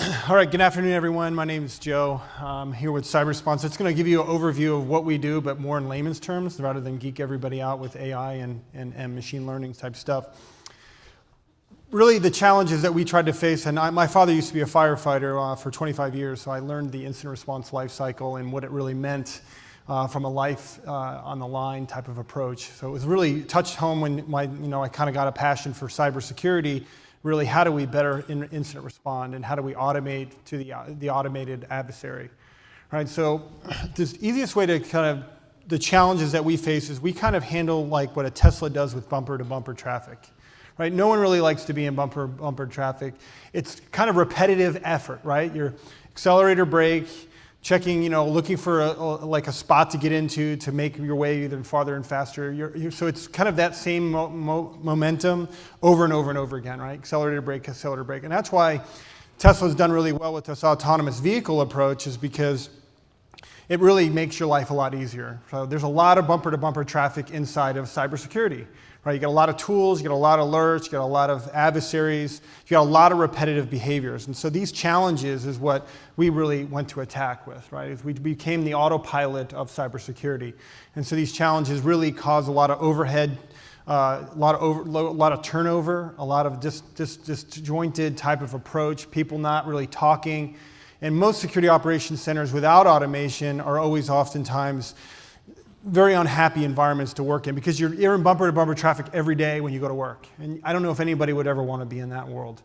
All right, good afternoon, everyone. My name is Joe. I'm here with CyberResponse. It's going to give you an overview of what we do, but more in layman's terms, rather than geek everybody out with AI and machine learning type stuff. Really, the challenges that we tried to face, and my father used to be a firefighter for 25 years, so I learned the incident response life cycle and what it really meant from a life on the line type of approach. So it was really touched home when I kind of got a passion for cybersecurity. Really, how do we better incident respond, and how do we automate to the automated adversary, right? So the easiest way to the challenges that we face is we kind of handle like what a Tesla does with bumper-to-bumper traffic, right? No one really likes to be in bumper traffic. It's kind of repetitive effort, right? Your accelerator brake, checking, looking for a spot to get into to make your way even farther and faster. So it's kind of that same momentum over and over and over again, right? Accelerator, brake. And that's why Tesla's done really well with this autonomous vehicle approach, is because it really makes your life a lot easier. So there's a lot of bumper-to-bumper traffic inside of cybersecurity, right? You got a lot of tools, you got a lot of alerts, you got a lot of adversaries, you got a lot of repetitive behaviors. And so these challenges is what we really went to attack with, right? We became the autopilot of cybersecurity. And so these challenges really cause a lot of overhead, a lot of turnover, a lot of disjointed type of approach, people not really talking. And most security operations centers without automation are always oftentimes very unhappy environments to work in, because you're in bumper-to-bumper traffic every day when you go to work. And I don't know if anybody would ever want to be in that world.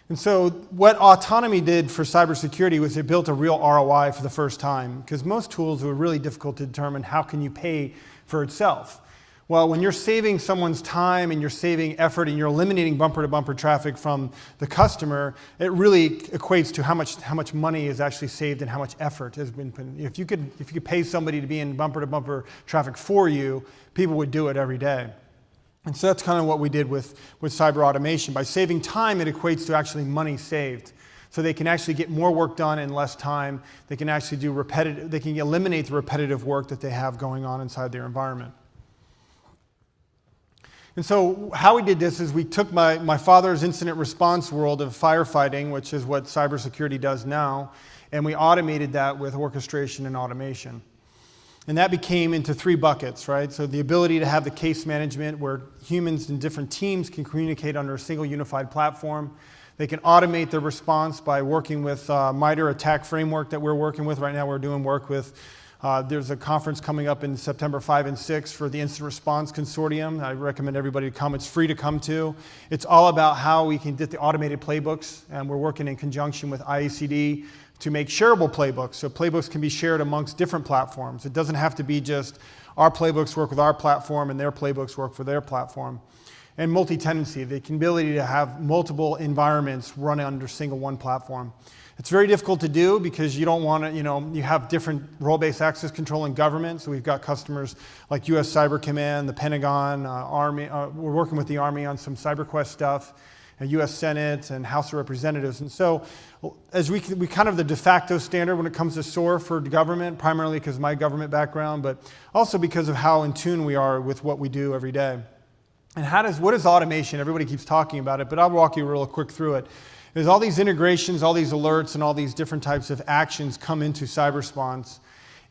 And so what autonomy did for cybersecurity was it built a real ROI for the first time, because most tools were really difficult to determine how can you pay for itself. Well, when you're saving someone's time and you're saving effort and you're eliminating bumper-to-bumper traffic from the customer, it really equates to how much money is actually saved and how much effort has been put in. If you could pay somebody to be in bumper-to-bumper traffic for you, people would do it every day. And so that's kind of what we did with cyber automation. By saving time, it equates to actually money saved. So they can actually get more work done in less time. They can actually they can eliminate the repetitive work that they have going on inside their environment. And so how we did this is we took my father's incident response world of firefighting, which is what cybersecurity does now, and we automated that with orchestration and automation. And that became into three buckets, right? So the ability to have the case management where humans in different teams can communicate under a single unified platform. They can automate their response by working with MITRE ATT&CK framework that we're working with. Right now we're doing work with there's a conference coming up in September 5 and 6 for the Incident Response Consortium. I recommend everybody to come. It's free to come to. It's all about how we can get the automated playbooks, and we're working in conjunction with IACD to make shareable playbooks. So playbooks can be shared amongst different platforms. It doesn't have to be just our playbooks work with our platform and their playbooks work for their platform. And multi-tenancy, the ability to have multiple environments run under one platform. It's very difficult to do because you don't want to, you have different role-based access control in government. So we've got customers like U.S. Cyber Command, the Pentagon, Army. We're working with the Army on some CyberQuest stuff, and U.S. Senate and House of Representatives. And so as we kind of the de facto standard when it comes to SOAR for government, primarily because of my government background, but also because of how in tune we are with what we do every day. And what is automation? Everybody keeps talking about it, but I'll walk you real quick through it. There's all these integrations, all these alerts, and all these different types of actions come into CyberResponse.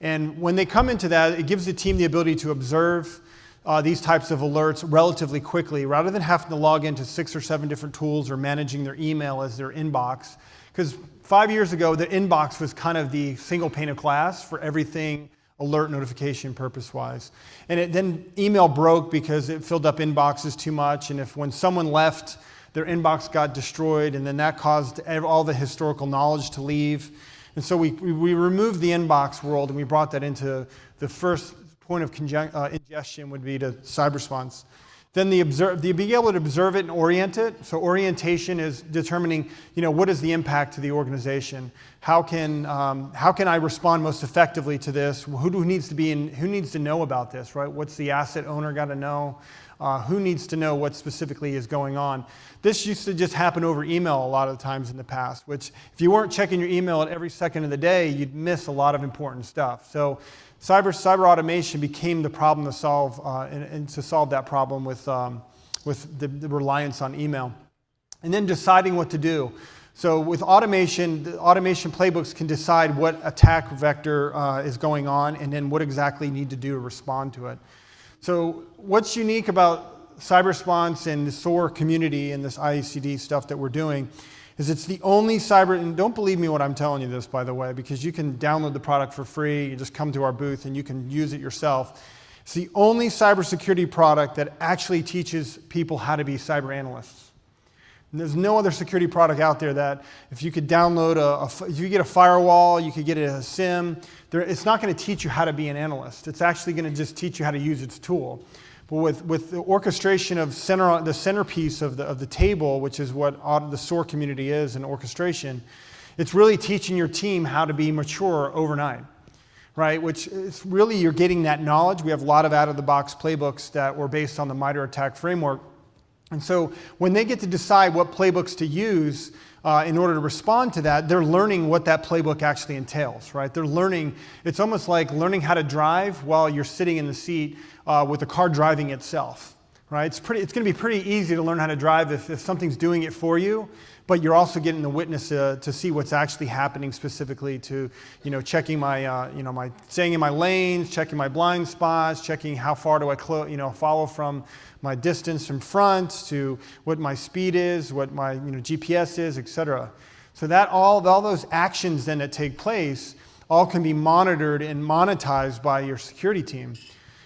And when they come into that, it gives the team the ability to observe these types of alerts relatively quickly, rather than having to log into 6 or 7 different tools or managing their email as their inbox. Because 5 years ago, the inbox was kind of the single pane of glass for everything alert notification purpose-wise. And then email broke because it filled up inboxes too much, and when someone left, their inbox got destroyed, and then that caused all the historical knowledge to leave. And so we removed the inbox world, and we brought that into the first point of ingestion would be to CyberResponse. Then being able to observe it and orient it. So orientation is determining, what is the impact to the organization? How can I respond most effectively to this? Who needs to know about this, right? What's the asset owner got to know? Who needs to know what specifically is going on? This used to just happen over email a lot of times in the past, which if you weren't checking your email at every second of the day, you'd miss a lot of important stuff. So cyber automation became the problem to solve, and to solve that problem with the reliance on email. And then deciding what to do. So with automation, the automation playbooks can decide what attack vector is going on and then what exactly you need to do to respond to it. So what's unique about CyberResponse and the SOAR community and this IECD stuff that we're doing is it's the only cyber, and don't believe me when I'm telling you this, by the way, because you can download the product for free, you just come to our booth and you can use it yourself. It's the only cybersecurity product that actually teaches people how to be cyber analysts. And there's no other security product out there that if you could download if you get a firewall, you could get a SIM, it's not going to teach you how to be an analyst. It's actually going to just teach you how to use its tool. But with the orchestration of the centerpiece of the table, which is what the SOAR community is, and orchestration, it's really teaching your team how to be mature overnight, right? Which is really, you're getting that knowledge. We have a lot of out-of-the-box playbooks that were based on the MITRE ATT&CK framework. And so when they get to decide what playbooks to use in order to respond to that, they're learning what that playbook actually entails, right? They're learning, it's almost like learning how to drive while you're sitting in the seat with the car driving itself, right? It's going to be pretty easy to learn how to drive if something's doing it for you, but you're also getting the witness to see what's actually happening specifically to, checking my, staying in my lanes, checking my blind spots, checking how far do I follow from my distance from front to what my speed is, what my GPS is, etc. So that all those actions then that take place all can be monitored and monetized by your security team,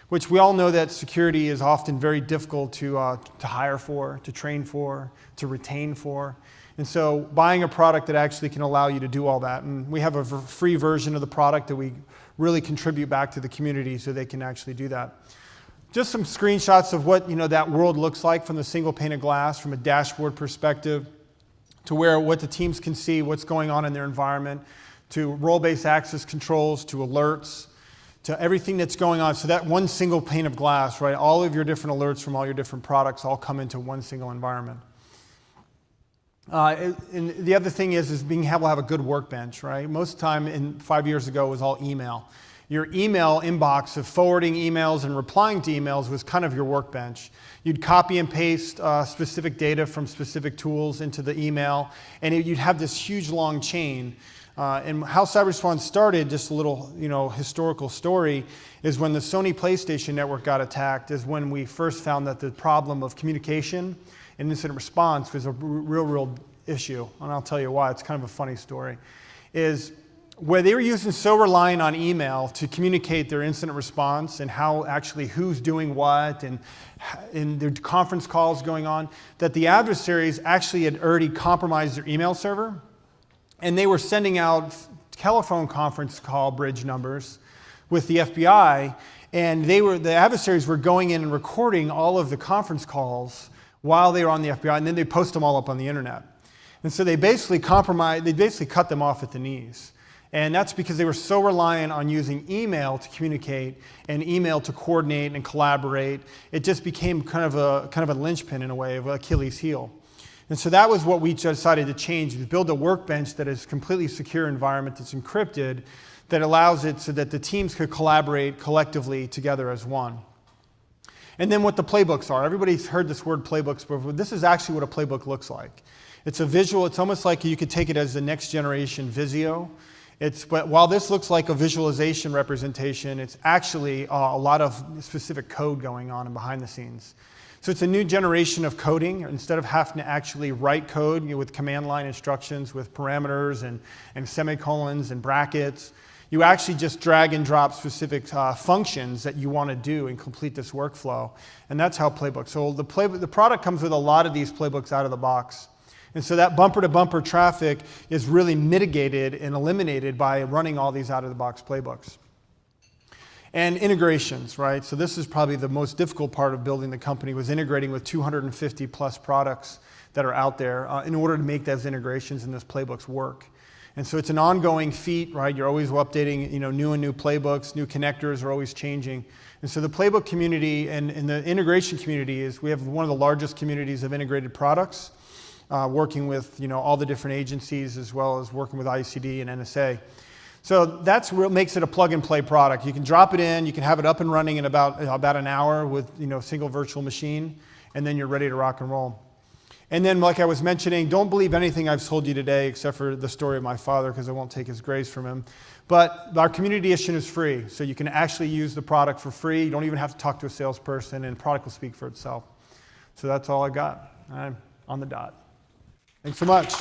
which we all know that security is often very difficult to hire for, to train for, to retain for. And so buying a product that actually can allow you to do all that. And we have a free version of the product that we really contribute back to the community so they can actually do that. Just some screenshots of what that world looks like from the single pane of glass, from a dashboard perspective, to what the teams can see, what's going on in their environment, to role-based access controls, to alerts, to everything that's going on. So that one single pane of glass, right? All of your different alerts from all your different products all come into one single environment. And the other thing is being able to have a good workbench, right? Most of the time, 5 years ago, it was all email. Your email inbox of forwarding emails and replying to emails was kind of your workbench. You'd copy and paste specific data from specific tools into the email, and you'd have this huge long chain. And how CyberResponse started, just a little historical story, is when the Sony PlayStation network got attacked, is when we first found that the problem of communication and incident response was a real issue. And I'll tell you why. It's kind of a funny story. Is where they were so reliant on email to communicate their incident response and how actually who's doing what and their conference calls going on, that the adversaries actually had already compromised their email server, and they were sending out telephone conference call bridge numbers with the FBI, and the adversaries were going in and recording all of the conference calls while they were on the FBI, and then they post them all up on the internet. And so they basically cut them off at the knees. And that's because they were so reliant on using email to communicate and email to coordinate and collaborate. It just became kind of a linchpin in a way, of Achilles heel. And so that was what we decided to change, to build a workbench that is a completely secure environment that's encrypted, that allows it so that the teams could collaborate collectively together as one. And then what the playbooks are. Everybody's heard this word playbooks before. This is actually what a playbook looks like. It's a visual. It's almost like you could take it as the next generation Visio. But while this looks like a visualization representation, it's actually a lot of specific code going on behind the scenes. So it's a new generation of coding. Instead of having to actually write code with command line instructions with parameters and semicolons and brackets, you actually just drag and drop specific functions that you want to do and complete this workflow. And that's how playbooks. So the product comes with a lot of these playbooks out of the box. And so that bumper-to-bumper traffic is really mitigated and eliminated by running all these out-of-the-box playbooks. And integrations, right? So this is probably the most difficult part of building the company, was integrating with 250 plus products that are out there in order to make those integrations and those playbooks work. And so it's an ongoing feat, right? You're always updating, new playbooks, new connectors are always changing. And so the playbook community and the integration community we have one of the largest communities of integrated products. Working with all the different agencies, as well as working with IECD and NSA. So that's what makes it a plug-and-play product. You can drop it in, you can have it up and running in about an hour with a single virtual machine, and then you're ready to rock and roll. And then, like I was mentioning, don't believe anything I've told you today except for the story of my father, because I won't take his grace from him. But our community edition is free, so you can actually use the product for free. You don't even have to talk to a salesperson, and the product will speak for itself. So that's all I got. I'm on the dot. Thanks so much.